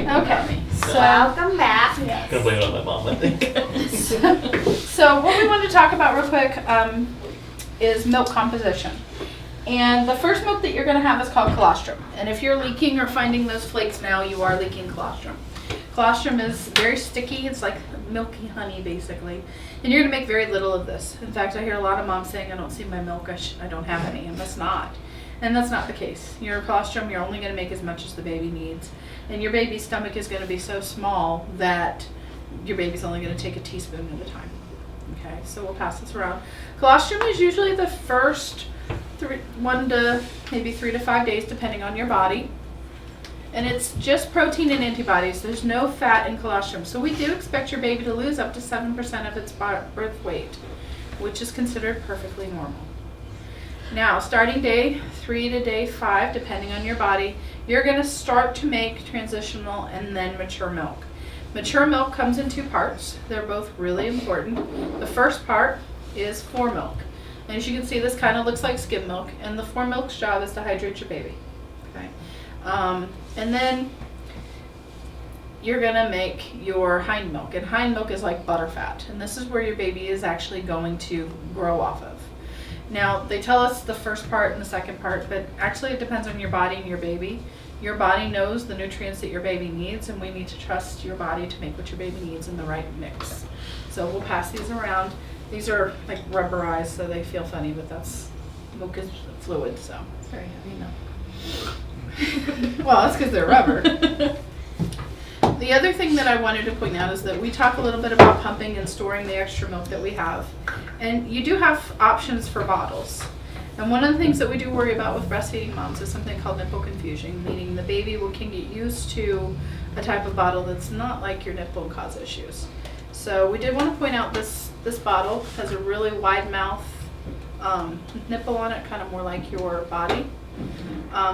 Okay. Welcome back. Yes. Gonna blame it on my mom, I think. So what we want to talk about real quick is milk composition. And the first milk that you're going to have is called colostrum. And if you're leaking or finding those flakes now, you are leaking colostrum. Colostrum is very sticky. It's like milky honey, basically. And you're going to make very little of this. In fact, I hear a lot of moms saying, I don't see my milk, I don't have any. And that's not. And that's not the case. Your colostrum, you're only going to make as much as the baby needs. And your baby's stomach is going to be so small that your baby's only going to take a teaspoon at a time. Okay, so we'll pass this around. Colostrum is usually the first 1 to maybe 3 to 5 days, depending on your body. And it's just protein and antibodies. There's no fat in colostrum. So we do expect your baby to lose up to 7% of its birth weight, which is considered perfectly normal. Now, starting day 3 to day 5, depending on your body, you're going to start to make transitional and then mature milk. Mature milk comes in 2 parts. They're both really important. The first part is fore milk. And as you can see, this kind of looks like skim milk, and the fore milk's job is to hydrate your baby. Okay. And then you're going to make your hind milk. And hind milk is like butterfat. And this is where your baby is actually going to grow off of. Now, they tell us the first part and the second part, but actually it depends on your body and your baby. Your body knows the nutrients that your baby needs, and we need to trust your body to make what your baby needs in the right mix. So we'll pass these around. These are like rubberized, so they feel funny, but that's milk is fluid, so it's very heavy. Well, that's because they're rubber. The other thing that I wanted to point out is that we talk a little bit about pumping and storing the extra milk that we have. And you do have options for bottles. And one of the things that we do worry about with breastfeeding moms is something called nipple confusion, meaning the baby can get used to a type of bottle that's not like your nipple and cause issues. So we did want to point out this bottle has a really wide mouth nipple on it, kind of more like your body.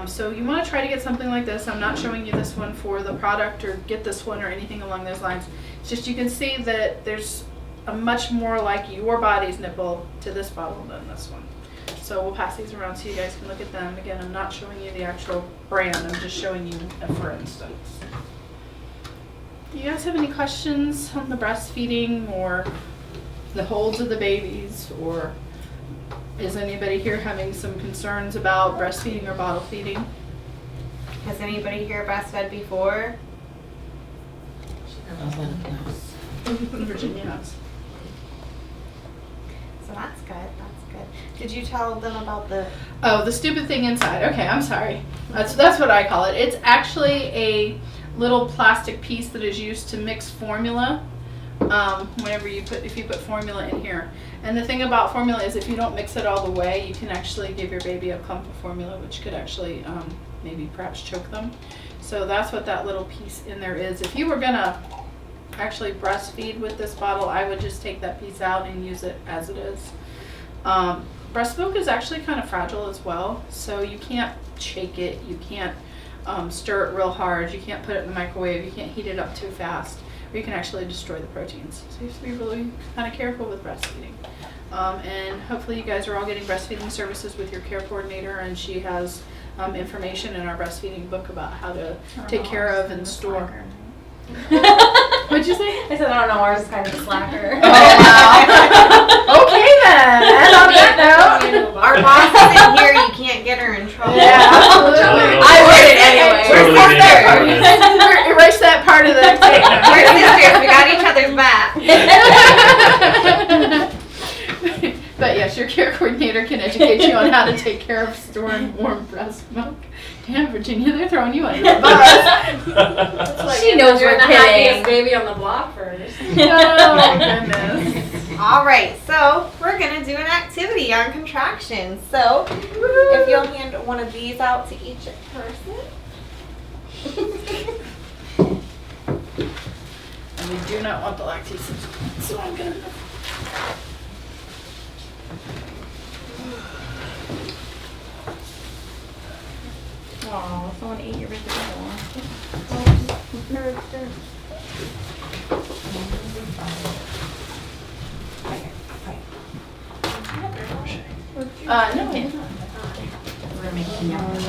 So you want to try to get something like this. I'm not showing you this one for the product or get this one or anything along those lines. It's just you can see that there's a much more like your body's nipple to this bottle than this one. So we'll pass these around so you guys can look at them. Again, I'm not showing you the actual brand. I'm just showing you a for instance. Do you guys have any questions on the breastfeeding or the holds of the babies, or is anybody here having some concerns about breastfeeding or bottle feeding? Has anybody here breastfed before? Virginia has. So that's good. That's good. Did you tell them about the? Oh, the stupid thing inside. Okay, I'm sorry. That's what I call it. It's actually a little plastic piece that is used to mix formula. If you put formula in here. And the thing about formula is if you don't mix it all the way, you can actually give your baby a clump of formula, which could actually maybe perhaps choke them. So that's what that little piece in there is. If you were gonna actually breastfeed with this bottle, I would just take that piece out and use it as it is. Breast milk is actually kind of fragile as well, so you can't shake it, you can't stir it real hard, you can't put it in the microwave, you can't heat it up too fast, or you can actually destroy the proteins. So you have to be really kind of careful with breastfeeding. And hopefully you guys are all getting breastfeeding services with your care coordinator, and she has information in our breastfeeding book about how to take care of and store. What'd you say? I said, I don't know, ours is kind of a slacker. Oh, wow. Okay then. And on that note, Our boss isn't here. You can't get her in trouble. yeah, absolutely. I would it anyway. Totally We're made that part of this. Erase that part of the tape. We're sisters. We got each other's back. But yes, your care coordinator can educate you on how to take care of storing warm breast milk. Damn, Virginia, they're throwing you under the bus. She knows You're we're the happiest kidding. baby on the block first. Oh my goodness. All right, so we're gonna do an activity on contractions. So if you'll hand one of these out to each person. And we do not want the lactation, so I'm gonna. Aw, someone ate your vegetable. No.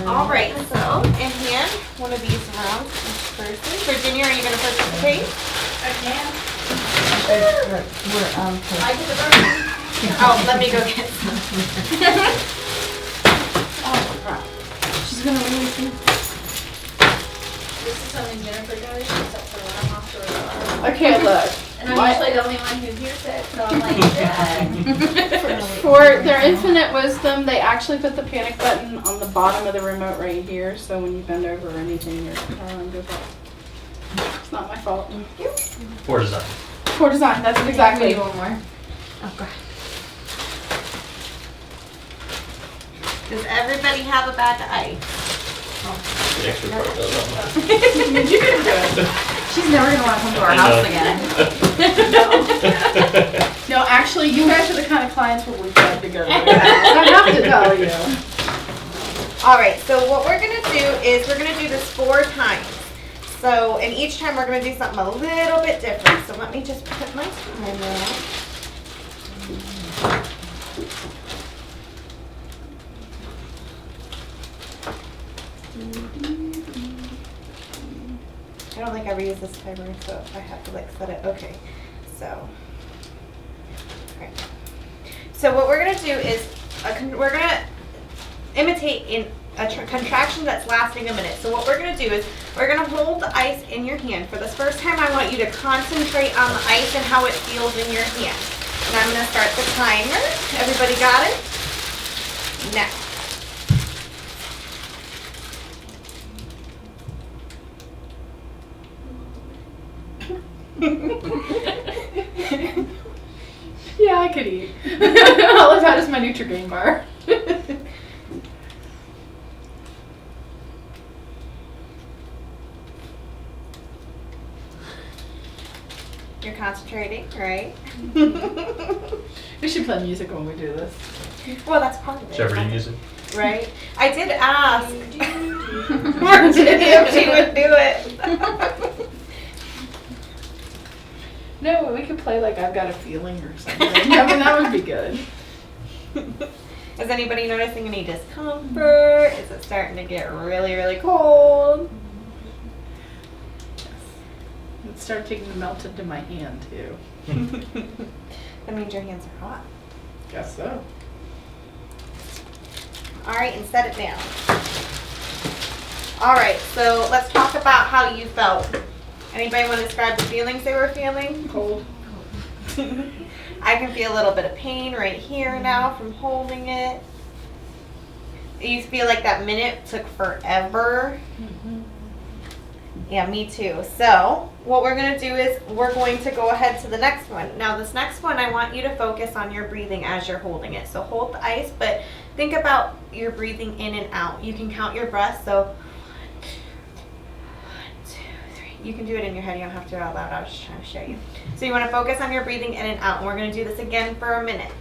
All right, so and hand one of these around. person. Virginia, are you going to participate? I can. I get the first. Oh, let me go get some. Oh, crap. She's gonna release me. This is something Jennifer does, except for when I'm off to her. Okay, look. And I'm What? usually the only one who hears it, so I'm like, yeah. For their infinite wisdom, they actually put the panic button on the bottom of the remote right here, so when you bend over or anything, your alarm goes off. It's not my fault. For design. Poor design, that's exactly. one more. Oh, God. Does everybody have a bag of ice? The extra part does. You can do it. She's never gonna want to come to our I house know. again. No, actually, you guys are the kind of clients where we've got to go to their house. I have to tell you. All right, so what we're going to do is we're going to do this 4 times. So, and each time we're going to do something a little bit different. So let me just put my timer on. I don't think I ever use this timer, so I have to like set it. Okay, so. Okay. So what we're gonna do is we're gonna imitate in a contraction that's lasting a minute. So what we're gonna do is we're gonna hold the ice in your hand. For this first time, I want you to concentrate on the ice and how it feels in your hand. And I'm gonna start the timer. Everybody got it? Now. Yeah, I could eat. All I've had is my Nutri-Grain bar. You're concentrating, right? We should play music when we do this. Well, that's part of it. Jeopardy music. Right? I did ask Virginia if she would do it. No, we could play like I've Got a Feeling or something. I mean, that would be good. Is anybody noticing any discomfort? Is it starting to get really, really cold? It started taking to melt into my hand too. That means your hands are hot. Guess so. All right, and set it down. All right, so let's talk about how you felt. Anybody want to describe the feelings they were feeling? Cold. I can feel a little bit of pain right here now from holding it. You feel like that minute took forever. Yeah, me too. So what we're going to do is we're going to go ahead to the next one. Now this next one, I want you to focus on your breathing as you're holding it. So hold the ice, but think about your breathing in and out. You can count your breaths. So 1, 2, 3. You can do it in your head. You don't have to do it out loud. I was just trying to show you. So you want to focus on your breathing in and out. And we're going to do this again for a minute.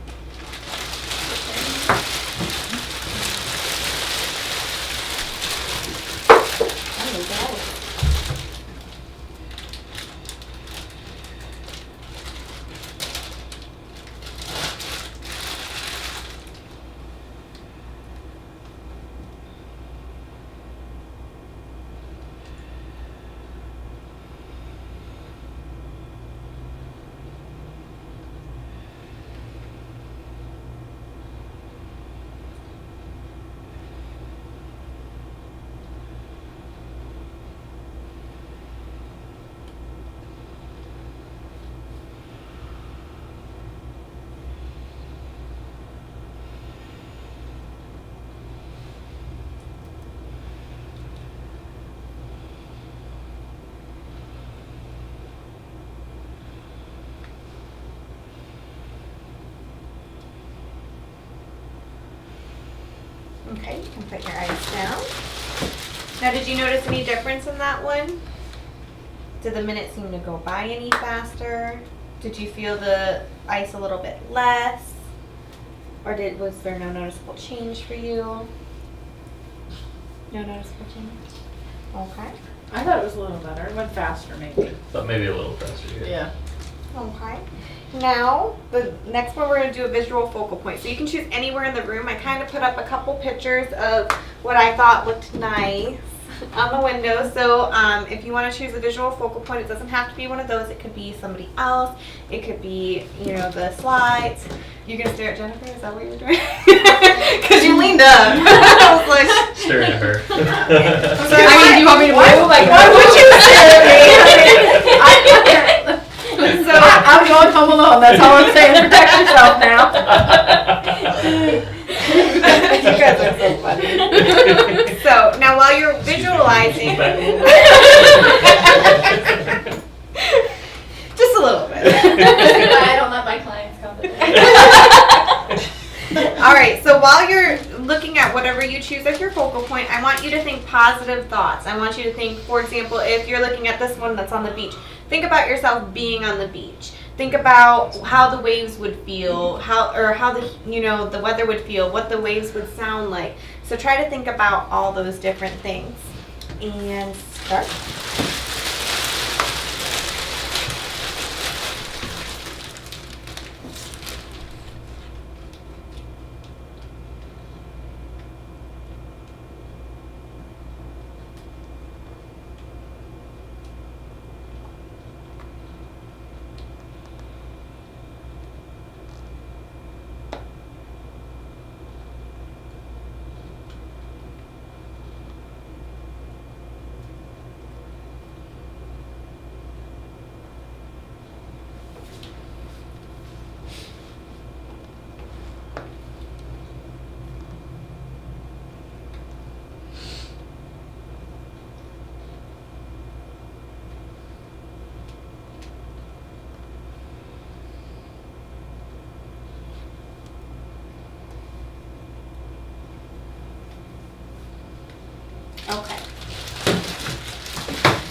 Okay, you can put your ice down. Now, did you notice any difference in that one? Did the minute seem to go by any faster? Did you feel the ice a little bit less? Or was there no noticeable change for you? No noticeable change? Okay. I thought it was a little better. It went faster maybe. But maybe a little faster. Yeah. Okay. Now, the next one we're going to do a visual focal point. So you can choose anywhere in the room. I kind of put up a couple pictures of what I thought looked nice. on the window. So if you want to choose a visual focal point, it doesn't have to be one of those. It could be somebody else. It could be, you know, the slides. You're going to stare at Jennifer? Is that what you're doing? Because you leaned up. I was like, Staring at her. so I mean, do you want me to move? Like, why would you stare at me? So I'm going home alone. That's all I'm saying. Protect yourself now. you guys are so funny. So now while you're visualizing, just a little bit. I don't let my clients come to me. All right, so while you're looking at whatever you choose as your focal point, I want you to think positive thoughts. I want you to think, for example, if you're looking at this one that's on the beach, think about yourself being on the beach. Think about how the waves would feel, how the, you know, the weather would feel, what the waves would sound like. So try to think about all those different things. And start. Okay.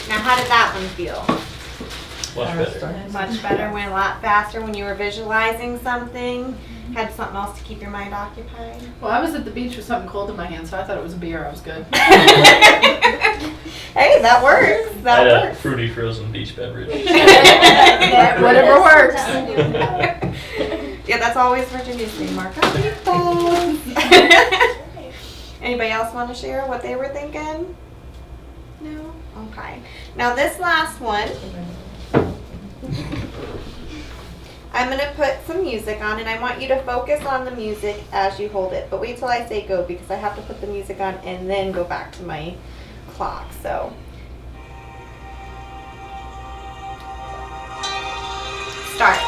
Now how did that one feel? Much better. Much better, went a lot faster when you were visualizing something, had something else to keep your mind occupied. Well, I was at the beach with something cold in my hand, so I thought it was a beer. I was good. Hey, that works. I That had a works. fruity frozen beach beverage. Whatever works. Yeah, that's always Virginia's thing. Mark out your phones. Anybody else want to share what they were thinking? No? Okay. Now this last one, I'm going to put some music on, and I want you to focus on the music as you hold it. But wait till I say go, because I have to put the music on and then go back to my clock. So start.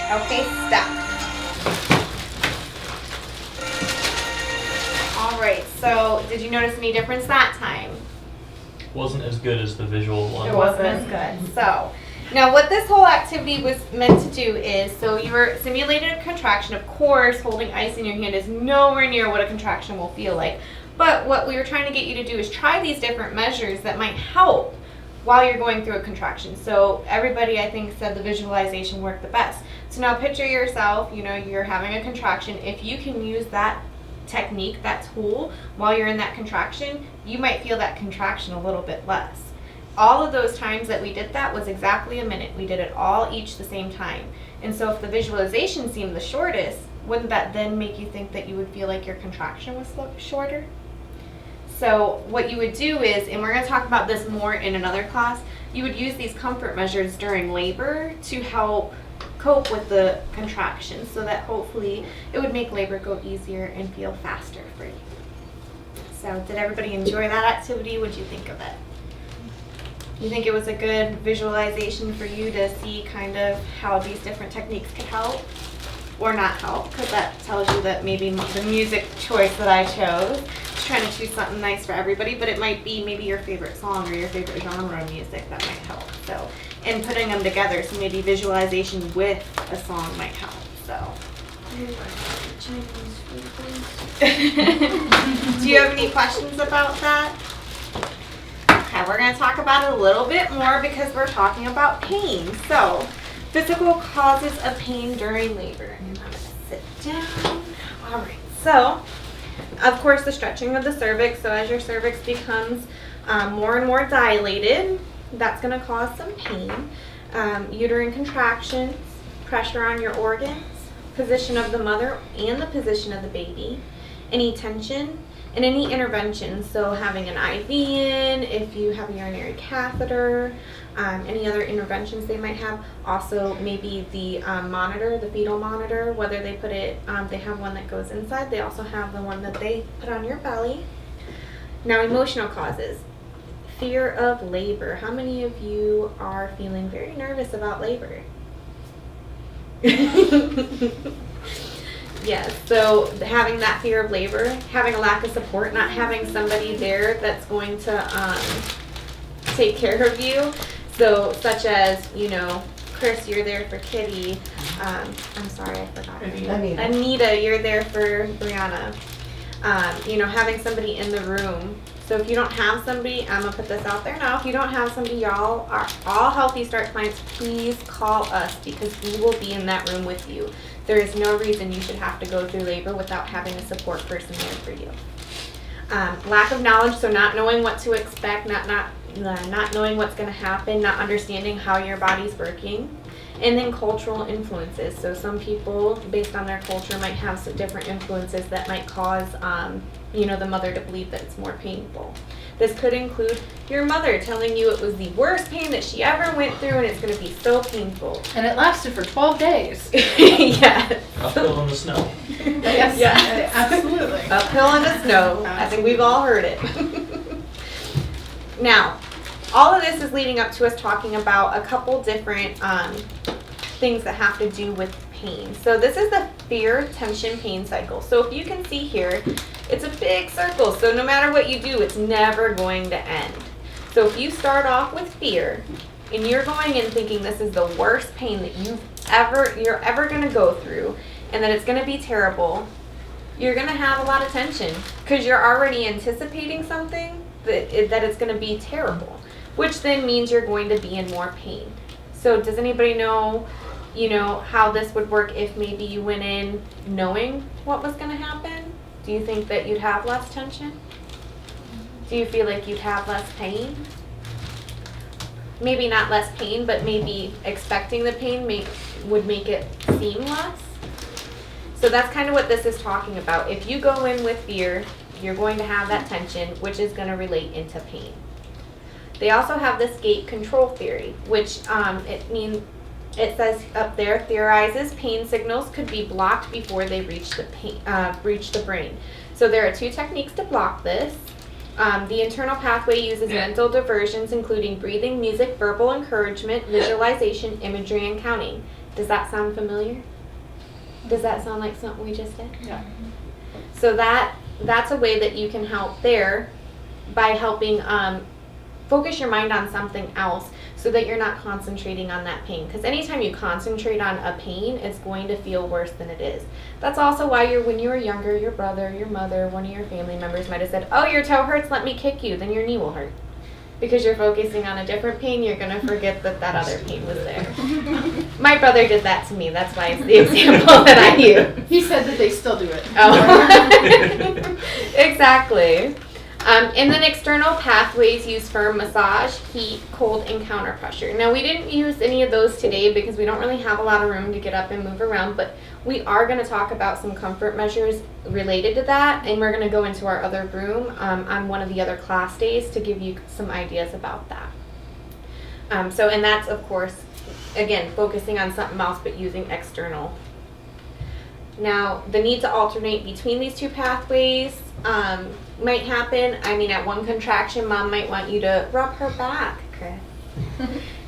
Okay, stop. All right, so did you notice any difference that time? Wasn't as good as the visual one. It wasn't as good. So, now what this whole activity was meant to do is, so you were simulated a contraction. Of course, holding ice in your hand is nowhere near what a contraction will feel like. But what we were trying to get you to do is try these different measures that might help while you're going through a contraction. So everybody, I think, said the visualization worked the best. So now picture yourself, you know, you're having a contraction. If you can use that technique, that tool, while you're in that contraction, you might feel that contraction a little bit less. All of those times that we did that was exactly a minute. We did it all each the same time. And so if the visualization seemed the shortest, wouldn't that then make you think that you would feel like your contraction was shorter? So what you would do is, and we're going to talk about this more in another class, you would use these comfort measures during labor to help cope with the contractions, so that hopefully it would make labor go easier and feel faster for you. So did everybody enjoy that activity? What did you think of it? You think it was a good visualization for you to see kind of how these different techniques could help or not help? Because that tells you that maybe the music choice that I chose, trying to choose something nice for everybody, but it might be maybe your favorite song or your favorite genre of music that might help. So, and putting them together, so maybe visualization with a song might help. So. Do you have any questions about that? Okay, we're going to talk about it a little bit more because we're talking about pain. So, physical causes of pain during labor. And I'm going to sit down. All right. So, of course, the stretching of the cervix. So, as your cervix becomes more and more dilated, that's going to cause some pain. Uterine contractions, pressure on your organs, position of the mother and the position of the baby, any tension, and any intervention. So having an IV in, if you have a urinary catheter, any other interventions they might have. Also maybe the monitor, the fetal monitor, whether they put it, they have one that goes inside. They also have the one that they put on your belly. Now emotional causes. Fear of labor. How many of you are feeling very nervous about labor? Yes, so having that fear of labor, having a lack of support, not having somebody there that's going to take care of you. So such as, you know, Chris, you're there for Kitty. I'm sorry, I forgot her name. Anita, you're there for Brianna. You know, having somebody in the room. So if you don't have somebody, I'm going to put this out there now. If you don't have somebody, y'all are all Healthy Start clients, please call us because we will be in that room with you. There is no reason you should have to go through labor without having a support person there for you. Lack of knowledge, so not knowing what to expect, not knowing what's going to happen, not understanding how your body's working. And then cultural influences. So some people, based on their culture, might have some different influences that might cause, you know, the mother to believe that it's more painful. This could include your mother telling you it was the worst pain that she ever went through and it's going to be so painful. And it lasted for 12 days. Yes. Uphill in the snow. Yes, Yes. absolutely. Uphill in the snow. I think we've all heard it. Now, all of this is leading up to us talking about a couple different things that have to do with pain. So this is the fear, tension, pain cycle. So if you can see here, it's a big circle. So no matter what you do, it's never going to end. So if you start off with fear and you're going in thinking this is the worst pain that you're ever going to go through and that it's going to be terrible, you're going to have a lot of tension because you're already anticipating something that it's going to be terrible, which then means you're going to be in more pain. So does anybody know, you know, how this would work if maybe you went in knowing what was going to happen? Do you think that you'd have less tension? Do you feel like you'd have less pain? Maybe not less pain, but maybe expecting the pain would make it seem less. So that's kind of what this is talking about. If you go in with fear, you're going to have that tension, which is going to relate into pain. They also have this gate control theory, which it says up there, theorizes pain signals could be blocked before they reach the brain. So there are two techniques to block this. The internal pathway uses mental diversions, including breathing, music, verbal encouragement, visualization, imagery, and counting. Does that sound familiar? Does that sound like something we just did? Yeah. So that's a way that you can help there by helping focus your mind on something else so that you're not concentrating on that pain. Because anytime you concentrate on a pain, it's going to feel worse than it is. That's also why when you were younger, your brother, your mother, one of your family members might have said, oh, your toe hurts, let me kick you. Then your knee will hurt. Because you're focusing on a different pain, you're going to forget that other pain was there. My brother did that to me. That's why it's the example that I use. He said that they still do it. Oh. Exactly. And then external pathways use for massage, heat, cold, and counter pressure. Now we didn't use any of those today because we don't really have a lot of room to get up and move around, but we are going to talk about some comfort measures related to that, and we're going to go into our other room on one of the other class days to give you some ideas about that. And that's, of course, again, focusing on something else but using external. Now, the need to alternate between these two pathways might happen. I mean, at one contraction, mom might want you to rub her back, Chris.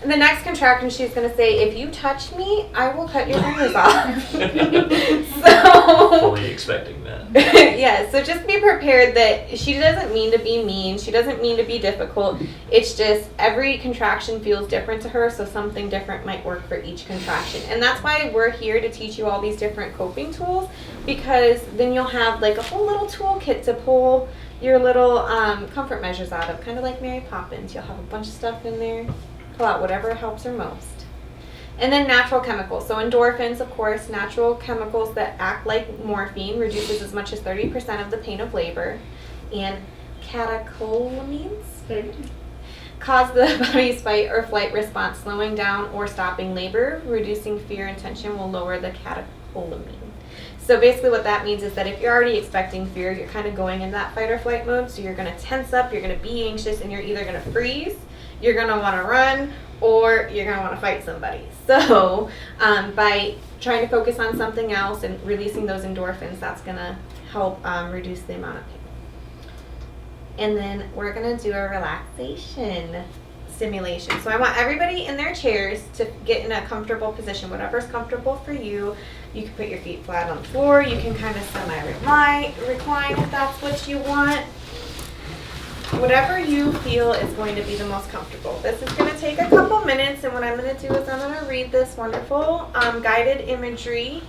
And the next contraction, she's going to say, if you touch me, I will cut your fingers off. So, Fully expecting that. yeah, so just be prepared that she doesn't mean to be mean. She doesn't mean to be difficult. It's just every contraction feels different to her, so something different might work for each contraction. And that's why we're here to teach you all these different coping tools, because then you'll have like a whole little toolkit to pull your little comfort measures out of, kind of like Mary Poppins. You'll have a bunch of stuff in there. Pull out whatever helps her most. And then natural chemicals. So endorphins, of course, natural chemicals that act like morphine, reduces as much as 30% of the pain of labor. And catecholamines cause the body's fight or flight response, slowing down or stopping labor. Reducing fear and tension will lower the catecholamine. So basically what that means is that if you're already expecting fear, you're kind of going in that fight or flight mode. So you're going to tense up, you're going to be anxious, and you're either going to freeze, you're going to want to run, or you're going to want to fight somebody. So by trying to focus on something else and releasing those endorphins, that's going to help reduce the amount of pain. And then we're going to do a relaxation stimulation. So I want everybody in their chairs to get in a comfortable position, whatever's comfortable for you. You can put your feet flat on the floor. You can kind of semi-recline if that's what you want. Whatever you feel is going to be the most comfortable. This is going to take a couple minutes, and what I'm going to do is I'm going to read this wonderful guided imagery.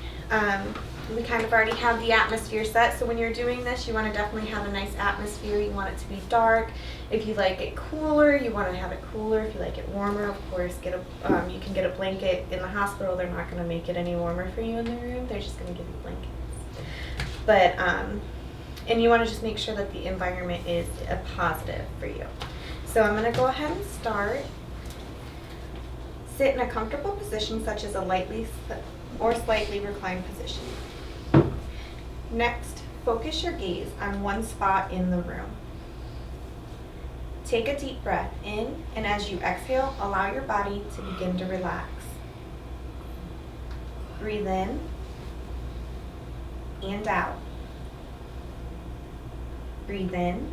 We kind of already have the atmosphere set, so when you're doing this, you want to definitely have a nice atmosphere. You want it to be dark. If you like it cooler, you want to have it cooler. If you like it warmer, of course, you can get a blanket. In the hospital, they're not going to make it any warmer for you in the room. They're just going to give you blankets. But and you want to just make sure that the environment is a positive for you. So I'm going to go ahead and start. Sit in a comfortable position, such as a lightly or slightly reclined position. Next, focus your gaze on one spot in the room. Take a deep breath in, and as you exhale, allow your body to begin to relax. Breathe in and out. Breathe in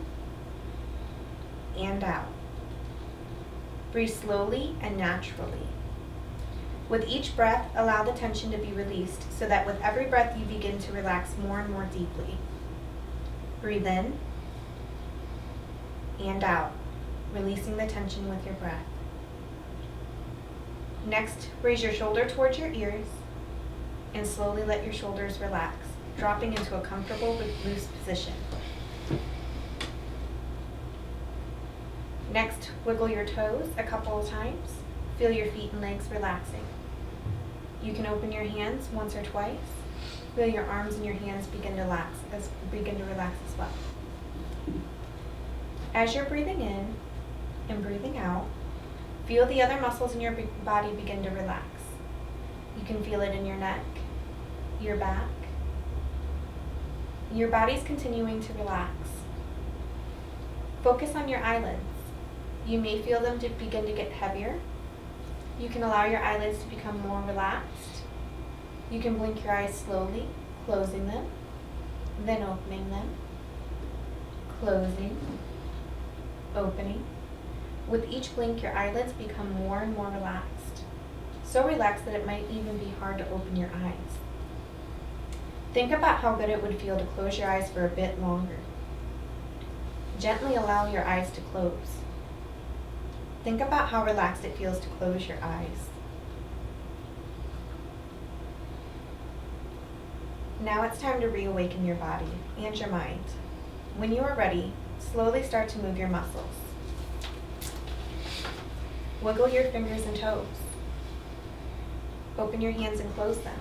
and out. Breathe slowly and naturally. With each breath, allow the tension to be released so that with every breath you begin to relax more and more deeply. Breathe in and out, releasing the tension with your breath. Next, raise your shoulder towards your ears and slowly let your shoulders relax, dropping into a comfortable but loose position. Next, wiggle your toes a couple of times. Feel your feet and legs relaxing. You can open your hands once or twice. Feel your arms and your hands begin to relax as well. As you're breathing in and breathing out, feel the other muscles in your body begin to relax. You can feel it in your neck, your back. Your body's continuing to relax. Focus on your eyelids. You may feel them to begin to get heavier. You can allow your eyelids to become more relaxed. You can blink your eyes slowly, closing them, then opening them, closing, opening. With each blink, your eyelids become more and more relaxed. So relaxed that it might even be hard to open your eyes. Think about how good it would feel to close your eyes for a bit longer. Gently allow your eyes to close. Think about how relaxed it feels to close your eyes. Now it's time to reawaken your body and your mind. When you are ready, slowly start to move your muscles. Wiggle your fingers and toes. Open your hands and close them.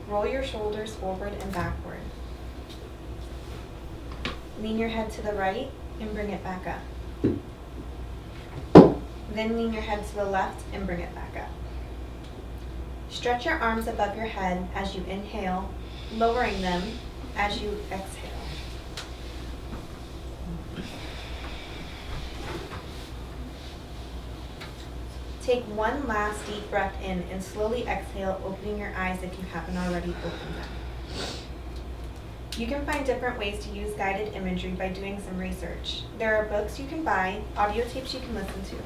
Roll your shoulders forward and backward. Lean your head to the right and bring it back up. Then lean your head to the left and bring it back up. Stretch your arms above your head as you inhale, lowering them as you exhale. Take one last deep breath in and slowly exhale, opening your eyes if you haven't already opened them. You can find different ways to use guided imagery by doing some research. There are books you can buy, audio tapes you can listen to.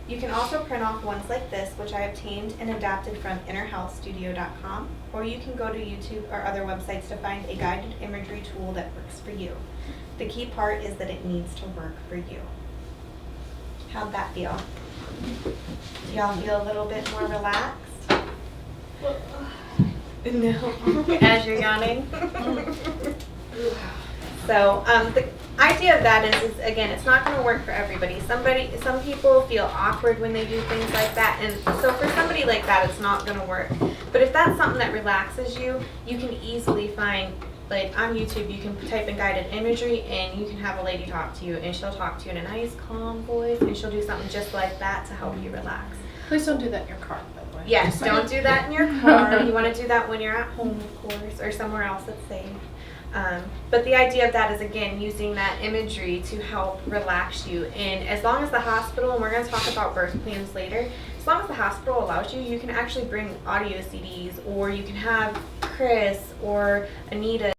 You can also print off ones like this, which I obtained and adapted from innerhealthstudio.com, or you can go to YouTube or other websites to find a guided imagery tool that works for you. The key part is that it needs to work for you. How'd that feel? Do y'all feel a little bit more relaxed? No, as you're yawning. So the idea of that is again, it's not going to work for everybody. Some people feel awkward when they do things like that, and so for somebody like that, it's not going to work. But if that's something that relaxes you, you can easily find, like on YouTube, you can type in guided imagery, and you can have a lady talk to you, and she'll talk to you in a nice, calm voice, and she'll do something just like that to help you relax. Please don't do that in your car, by the way. Yes, don't do that in your car. You want to do that when you're at home, of course, or somewhere else that's safe. But the idea of that is, again, using that imagery to help relax you. And as long as the hospital, and we're going to talk about birth plans later, as long as the hospital allows you, you can actually bring audio CDs, or you can have Chris or Anita